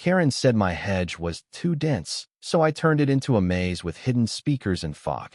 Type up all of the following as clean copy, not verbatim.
Karen said my hedge was too dense, so I turned it into a maze with hidden speakers and fog.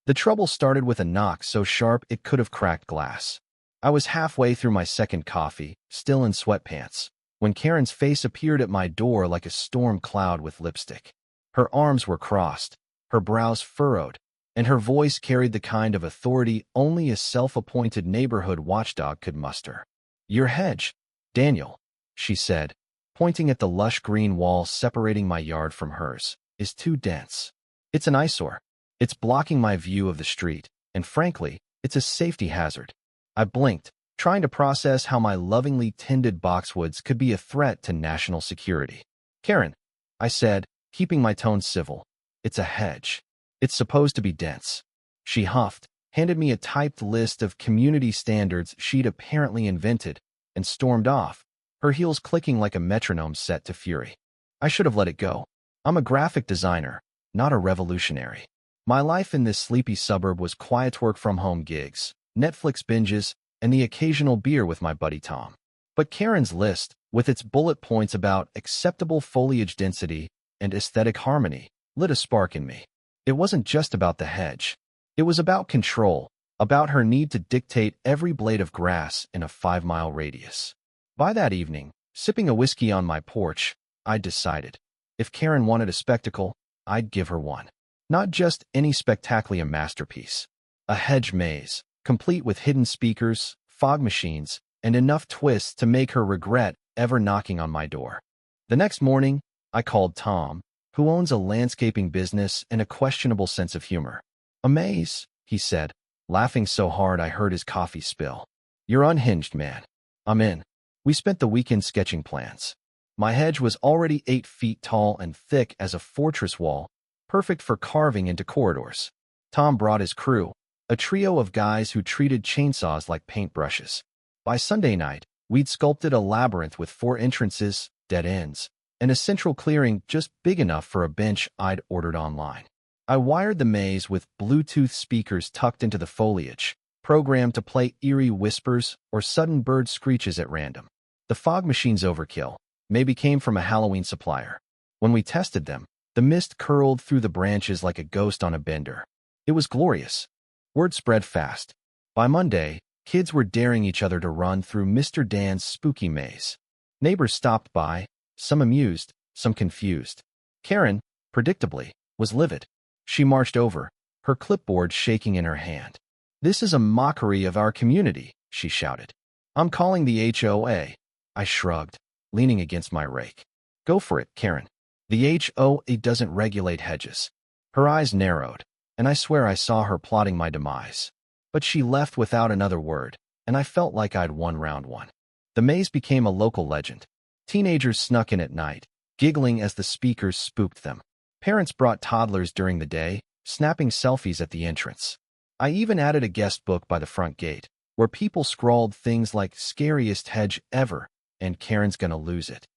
The trouble started with a knock so sharp it could have cracked glass. I was halfway through my second coffee, still in sweatpants, when Karen's face appeared at my door like a storm cloud with lipstick. Her arms were crossed, her brows furrowed, and her voice carried the kind of authority only a self-appointed neighborhood watchdog could muster. "Your hedge, Daniel," she said, pointing at the lush green wall separating my yard from hers, "is too dense. It's an eyesore. It's blocking my view of the street, and frankly, it's a safety hazard." I blinked, trying to process how my lovingly tended boxwoods could be a threat to national security. "Karen," I said, keeping my tone civil, "it's a hedge. It's supposed to be dense." She huffed, handed me a typed list of community standards she'd apparently invented, and stormed off, her heels clicking like a metronome set to fury. I should have let it go. I'm a graphic designer, not a revolutionary. My life in this sleepy suburb was quiet work-from-home gigs, Netflix binges, and the occasional beer with my buddy Tom. But Karen's list, with its bullet points about acceptable foliage density and aesthetic harmony, lit a spark in me. It wasn't just about the hedge. It was about control, about her need to dictate every blade of grass in a 5-mile radius. By that evening, sipping a whiskey on my porch, I'd decided, if Karen wanted a spectacle, I'd give her one. Not just any spectacular masterpiece. A hedge maze, complete with hidden speakers, fog machines, and enough twists to make her regret ever knocking on my door. The next morning, I called Tom, who owns a landscaping business and a questionable sense of humor. "A maze," he said, laughing so hard I heard his coffee spill. "You're unhinged, man." "I'm in." We spent the weekend sketching plans. My hedge was already 8 feet tall and thick as a fortress wall, perfect for carving into corridors. Tom brought his crew, a trio of guys who treated chainsaws like paintbrushes. By Sunday night, we'd sculpted a labyrinth with 4 entrances, dead ends, and a central clearing just big enough for a bench I'd ordered online. I wired the maze with Bluetooth speakers tucked into the foliage, programmed to play eerie whispers or sudden bird screeches at random. The fog machine's overkill maybe came from a Halloween supplier. When we tested them, the mist curled through the branches like a ghost on a bender. It was glorious. Word spread fast. By Monday, kids were daring each other to run through Mr. Dan's spooky maze. Neighbors stopped by, some amused, some confused. Karen, predictably, was livid. She marched over, her clipboard shaking in her hand. "This is a mockery of our community," she shouted. "I'm calling the HOA." I shrugged, leaning against my rake. "Go for it, Karen. The HOA doesn't regulate hedges." Her eyes narrowed, and I swear I saw her plotting my demise. But she left without another word, and I felt like I'd won round 1. The maze became a local legend. Teenagers snuck in at night, giggling as the speakers spooked them. Parents brought toddlers during the day, snapping selfies at the entrance. I even added a guest book by the front gate, where people scrawled things like "scariest hedge ever" and "Karen's gonna lose it."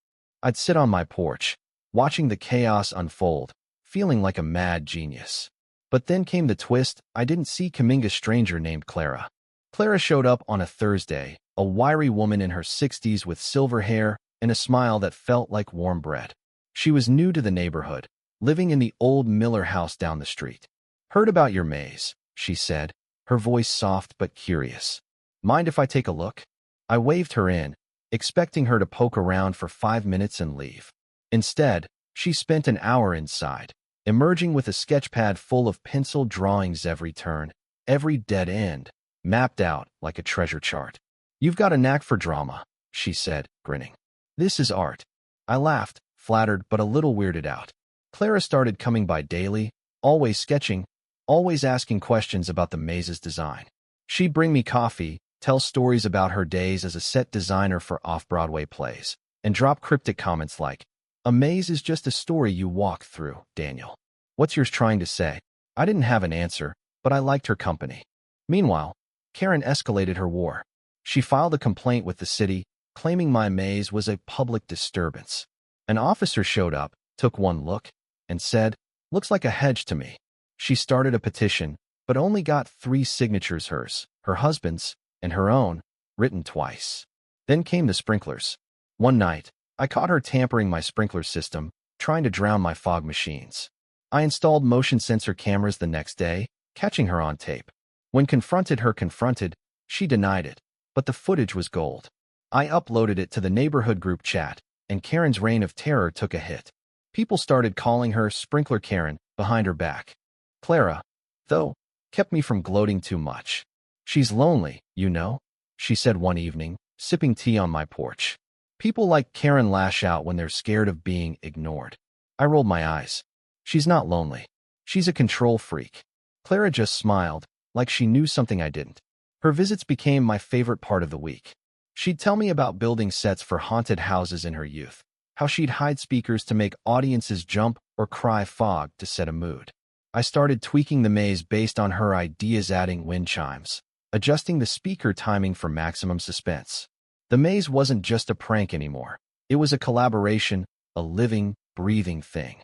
I'd sit on my porch, watching the chaos unfold, feeling like a mad genius. But then came the twist. I didn't see Kaminga's stranger named Clara. Clara showed up on a Thursday, a wiry woman in her 60s with silver hair and a smile that felt like warm bread. She was new to the neighborhood, living in the old Miller house down the street. "Heard about your maze," she said, her voice soft but curious. "Mind if I take a look?" I waved her in, expecting her to poke around for 5 minutes and leave. Instead, she spent an hour inside, emerging with a sketchpad full of pencil drawings every turn, every dead end, mapped out like a treasure chart. "You've got a knack for drama," she said, grinning. "This is art." I laughed, flattered but a little weirded out. Clara started coming by daily, always sketching, always asking questions about the maze's design. She'd bring me coffee, tell stories about her days as a set designer for off-Broadway plays, and drop cryptic comments like, "A maze is just a story you walk through, Daniel. What's yours trying to say?" I didn't have an answer, but I liked her company. Meanwhile, Karen escalated her war. She filed a complaint with the city, claiming my maze was a public disturbance. An officer showed up, took one look, and said, "Looks like a hedge to me." She started a petition, but only got 3 signatures: hers, her husband's, and her own, written twice. Then came the sprinklers. One night, I caught her tampering my sprinkler system, trying to drown my fog machines. I installed motion sensor cameras the next day, catching her on tape. When confronted, she denied it, but the footage was gold. I uploaded it to the neighborhood group chat, and Karen's reign of terror took a hit. People started calling her Sprinkler Karen behind her back. Clara, though, kept me from gloating too much. She's lonely, you know, she said one evening, sipping tea on my porch. People like Karen lash out when they're scared of being ignored. I rolled my eyes. She's not lonely. She's a control freak. Clara just smiled, like she knew something I didn't. Her visits became my favorite part of the week. She'd tell me about building sets for haunted houses in her youth, how she'd hide speakers to make audiences jump or cry fog to set a mood. I started tweaking the maze based on her ideas, adding wind chimes, adjusting the speaker timing for maximum suspense. The maze wasn't just a prank anymore. It was a collaboration, a living, breathing thing.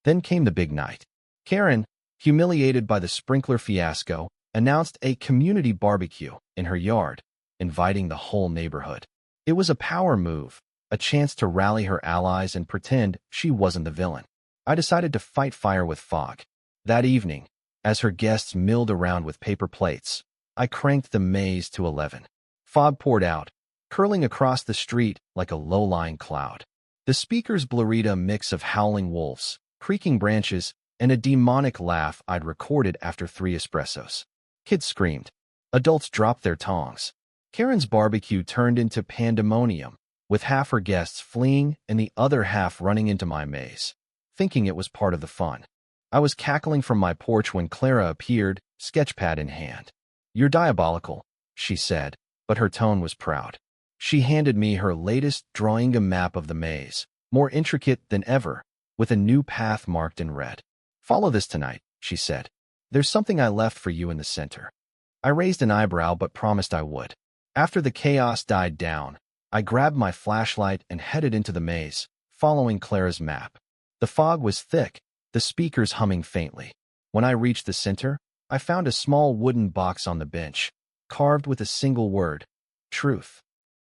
Then came the big night. Karen, humiliated by the sprinkler fiasco, announced a community barbecue in her yard, inviting the whole neighborhood. It was a power move, a chance to rally her allies and pretend she wasn't the villain. I decided to fight fire with fog. That evening, as her guests milled around with paper plates, I cranked the maze to 11. Fog poured out, curling across the street like a low-lying cloud. The speakers blurred a mix of howling wolves, creaking branches, and a demonic laugh I'd recorded after 3 espressos. Kids screamed. Adults dropped their tongs. Karen's barbecue turned into pandemonium, with half her guests fleeing and the other half running into my maze, thinking it was part of the fun. I was cackling from my porch when Clara appeared, sketchpad in hand. "You're diabolical," she said, but her tone was proud. She handed me her latest drawing, a map of the maze, more intricate than ever, with a new path marked in red. "Follow this tonight," she said. "There's something I left for you in the center." I raised an eyebrow but promised I would. After the chaos died down, I grabbed my flashlight and headed into the maze, following Clara's map. The fog was thick, the speakers humming faintly. When I reached the center, I found a small wooden box on the bench, carved with a single word: truth.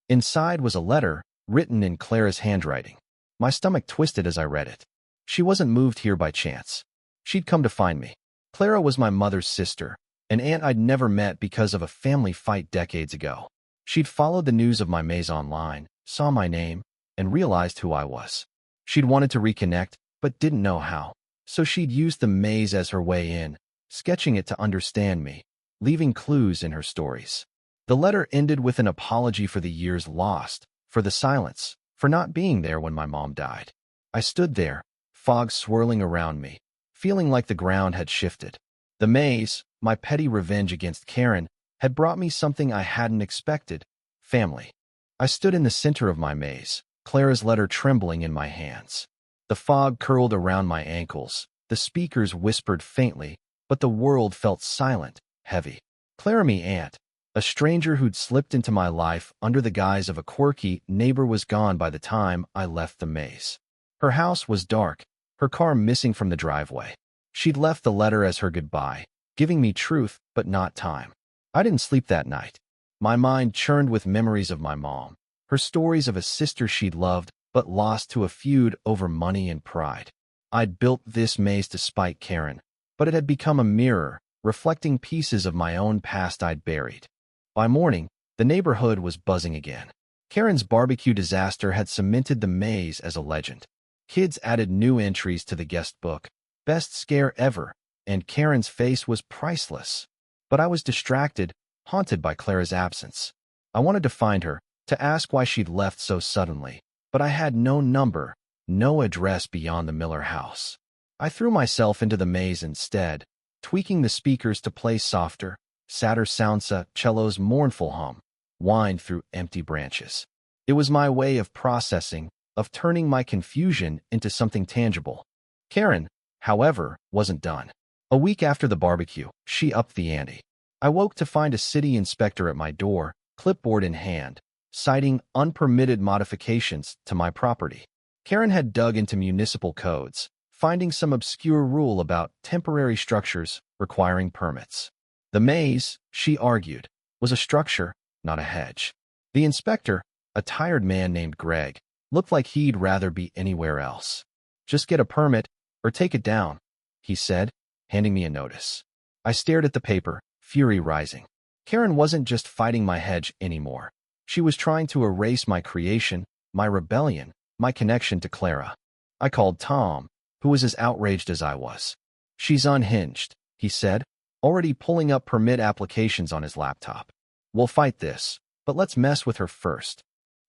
Inside was a letter, written in Clara's handwriting. My stomach twisted as I read it. She wasn't moved here by chance. She'd come to find me. Clara was my mother's sister, an aunt I'd never met because of a family fight decades ago. She'd followed the news of my maze online, saw my name, and realized who I was. She'd wanted to reconnect, but didn't know how. So she'd used the maze as her way in, sketching it to understand me, leaving clues in her stories. The letter ended with an apology for the years lost, for the silence, for not being there when my mom died. I stood there, fog swirling around me, feeling like the ground had shifted. The maze, my petty revenge against Karen, had brought me something I hadn't expected: family. I stood in the center of my maze, Clara's letter trembling in my hands. The fog curled around my ankles, the speakers whispered faintly, but the world felt silent, heavy. Clara, me aunt, a stranger who'd slipped into my life under the guise of a quirky neighbor, was gone by the time I left the maze. Her house was dark, her car missing from the driveway. She'd left the letter as her goodbye, giving me truth but not time. I didn't sleep that night. My mind churned with memories of my mom, her stories of a sister she'd loved but lost to a feud over money and pride. I'd built this maze to spite Karen, but it had become a mirror, reflecting pieces of my own past I'd buried. By morning, the neighborhood was buzzing again. Karen's barbecue disaster had cemented the maze as a legend. Kids added new entries to the guest book: best scare ever, and Karen's face was priceless. But I was distracted, haunted by Clara's absence. I wanted to find her, to ask why she'd left so suddenly, but I had no number, no address beyond the Miller house. I threw myself into the maze instead, tweaking the speakers to play softer, sadder sounds. Cello's mournful hum whined through empty branches. It was my way of processing, of turning my confusion into something tangible. Karen, however, wasn't done. A week after the barbecue, she upped the ante. I woke to find a city inspector at my door, clipboard in hand, citing unpermitted modifications to my property. Karen had dug into municipal codes, finding some obscure rule about temporary structures requiring permits. The maze, she argued, was a structure, not a hedge. The inspector, a tired man named Greg, Looked like he'd rather be anywhere else. "Just get a permit, or take it down," he said, handing me a notice. I stared at the paper, fury rising. Karen wasn't just fighting my hedge anymore. She was trying to erase my creation, my rebellion, my connection to Clara. I called Tom, who was as outraged as I was. "She's unhinged," he said, already pulling up permit applications on his laptop. "We'll fight this, but let's mess with her first."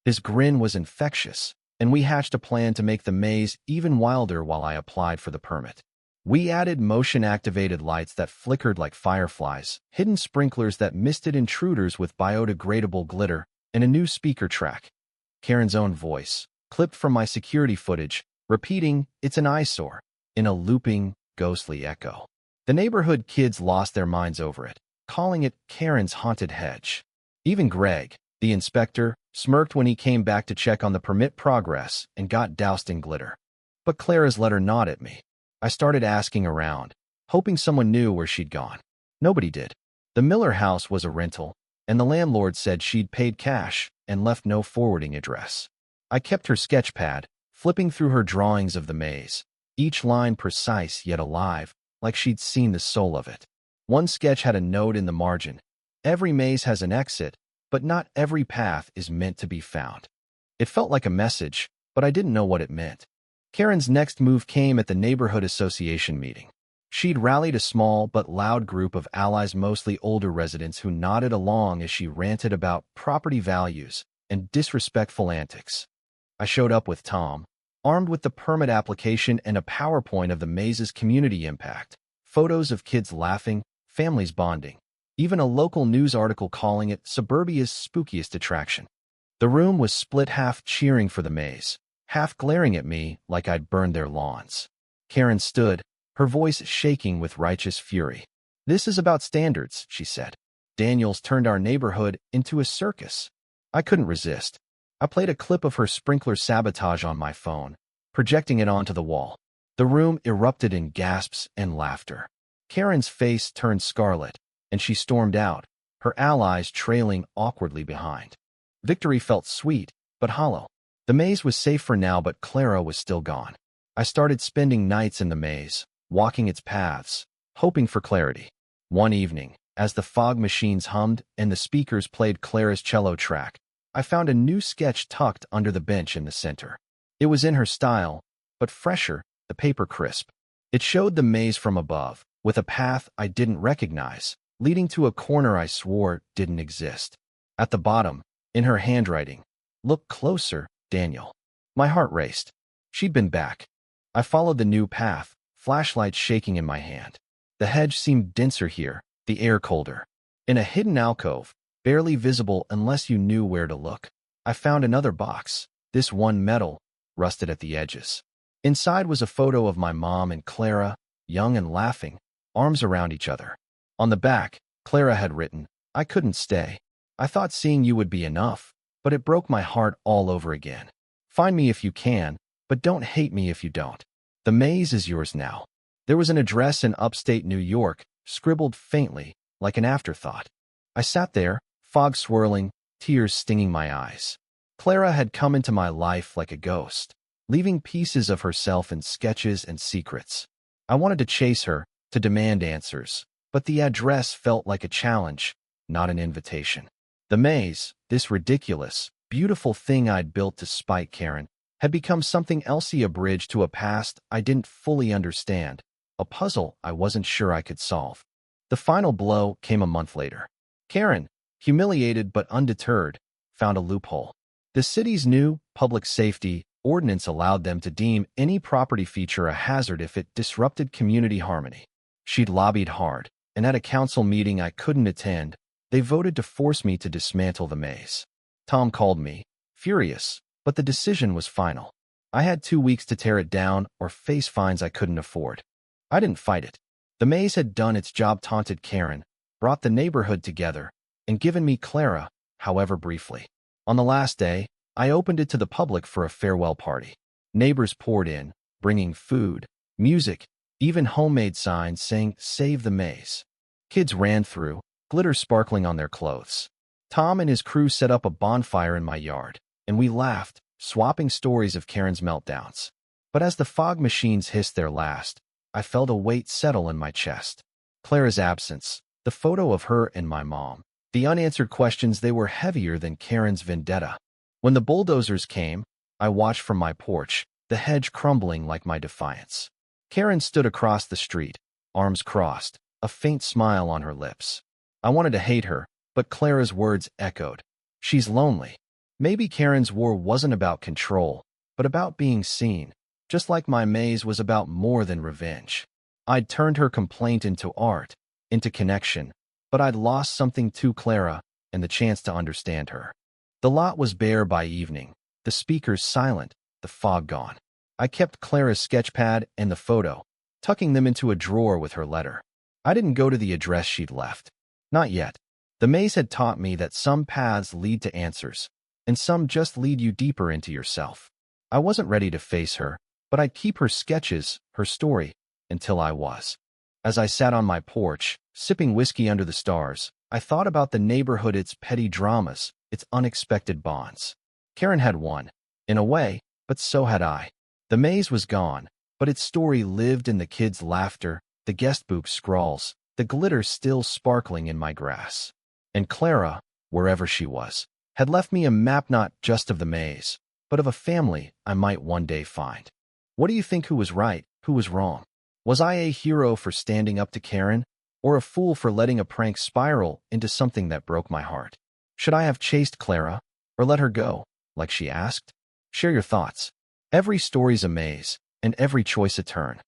His grin was infectious, and we hatched a plan to make the maze even wilder while I applied for the permit. We added motion-activated lights that flickered like fireflies, hidden sprinklers that misted intruders with biodegradable glitter, and a new speaker track. Karen's own voice, clipped from my security footage, repeating, "It's an eyesore," in a looping, ghostly echo. The neighborhood kids lost their minds over it, calling it Karen's haunted hedge. Even Greg, the inspector, smirked when he came back to check on the permit progress and got doused in glitter. But Clara's let her nod at me. I started asking around, hoping someone knew where she'd gone. Nobody did. The Miller house was a rental, and the landlord said she'd paid cash and left no forwarding address. I kept her sketch pad, flipping through her drawings of the maze, each line precise yet alive, like she'd seen the soul of it. One sketch had a note in the margin. "Every maze has an exit, but not every path is meant to be found." It felt like a message, but I didn't know what it meant. Karen's next move came at the neighborhood association meeting. She'd rallied a small but loud group of allies, mostly older residents, who nodded along as she ranted about property values and disrespectful antics. I showed up with Tom, armed with the permit application and a PowerPoint of the maze's community impact, photos of kids laughing, families bonding, even a local news article calling it suburbia's spookiest attraction. The room was split, half cheering for the maze, half glaring at me like I'd burned their lawns. Karen stood, her voice shaking with righteous fury. "This is about standards," she said. "Daniels turned our neighborhood into a circus." I couldn't resist. I played a clip of her sprinkler sabotage on my phone, projecting it onto the wall. The room erupted in gasps and laughter. Karen's face turned scarlet, and she stormed out, her allies trailing awkwardly behind. Victory felt sweet, but hollow. The maze was safe for now, but Clara was still gone. I started spending nights in the maze, walking its paths, hoping for clarity. One evening, as the fog machines hummed and the speakers played Clara's cello track, I found a new sketch tucked under the bench in the center. It was in her style, but fresher, the paper crisp. It showed the maze from above, with a path I didn't recognize, leading to a corner I swore didn't exist. At the bottom, in her handwriting, "Look closer, Daniel." My heart raced. She'd been back. I followed the new path, flashlight shaking in my hand. The hedge seemed denser here, the air colder. In a hidden alcove, barely visible unless you knew where to look, I found another box, this one metal, rusted at the edges. Inside was a photo of my mom and Clara, young and laughing, arms around each other. On the back, Clara had written, "I couldn't stay. I thought seeing you would be enough, but it broke my heart all over again. Find me if you can, but don't hate me if you don't. The maze is yours now." There was an address in upstate New York, scribbled faintly, like an afterthought. I sat there, fog swirling, tears stinging my eyes. Clara had come into my life like a ghost, leaving pieces of herself in sketches and secrets. I wanted to chase her, to demand answers, but the address felt like a challenge, not an invitation. The maze, this ridiculous, beautiful thing I'd built to spite Karen, had become something else, a bridge to a past I didn't fully understand, a puzzle I wasn't sure I could solve. The final blow came a month later. Karen, humiliated but undeterred, found a loophole. The city's new public safety ordinance allowed them to deem any property feature a hazard if it disrupted community harmony. She'd lobbied hard, and at a council meeting I couldn't attend, they voted to force me to dismantle the maze. Tom called me, furious, but the decision was final. I had 2 weeks to tear it down or face fines I couldn't afford. I didn't fight it. The maze had done its job, taunted Karen, brought the neighborhood together, and given me Clara, however briefly. On the last day, I opened it to the public for a farewell party. Neighbors poured in, bringing food, music, even homemade signs saying, "Save the maze." Kids ran through, glitter sparkling on their clothes. Tom and his crew set up a bonfire in my yard, and we laughed, swapping stories of Karen's meltdowns. But as the fog machines hissed their last, I felt a weight settle in my chest. Clara's absence, the photo of her and my mom, the unanswered questions, they were heavier than Karen's vendetta. When the bulldozers came, I watched from my porch, the hedge crumbling like my defiance. Karen stood across the street, arms crossed, a faint smile on her lips. I wanted to hate her, but Clara's words echoed. She's lonely. Maybe Karen's war wasn't about control, but about being seen, just like my maze was about more than revenge. I'd turned her complaint into art, into connection, but I'd lost something too, Clara, and the chance to understand her. The lot was bare by evening, the speakers silent, the fog gone. I kept Clara's sketchpad and the photo, tucking them into a drawer with her letter. I didn't go to the address she'd left. Not yet. The maze had taught me that some paths lead to answers, and some just lead you deeper into yourself. I wasn't ready to face her, but I'd keep her sketches, her story, until I was. As I sat on my porch, sipping whiskey under the stars, I thought about the neighborhood, its petty dramas, its unexpected bonds. Karen had won, in a way, but so had I. The maze was gone, but its story lived in the kids' laughter, the guestbook scrawls, the glitter still sparkling in my grass. And Clara, wherever she was, had left me a map not just of the maze, but of a family I might one day find. What do you think? Who was right, who was wrong? Was I a hero for standing up to Karen, or a fool for letting a prank spiral into something that broke my heart? Should I have chased Clara, or let her go, like she asked? Share your thoughts. Every story's a maze, and every choice a turn.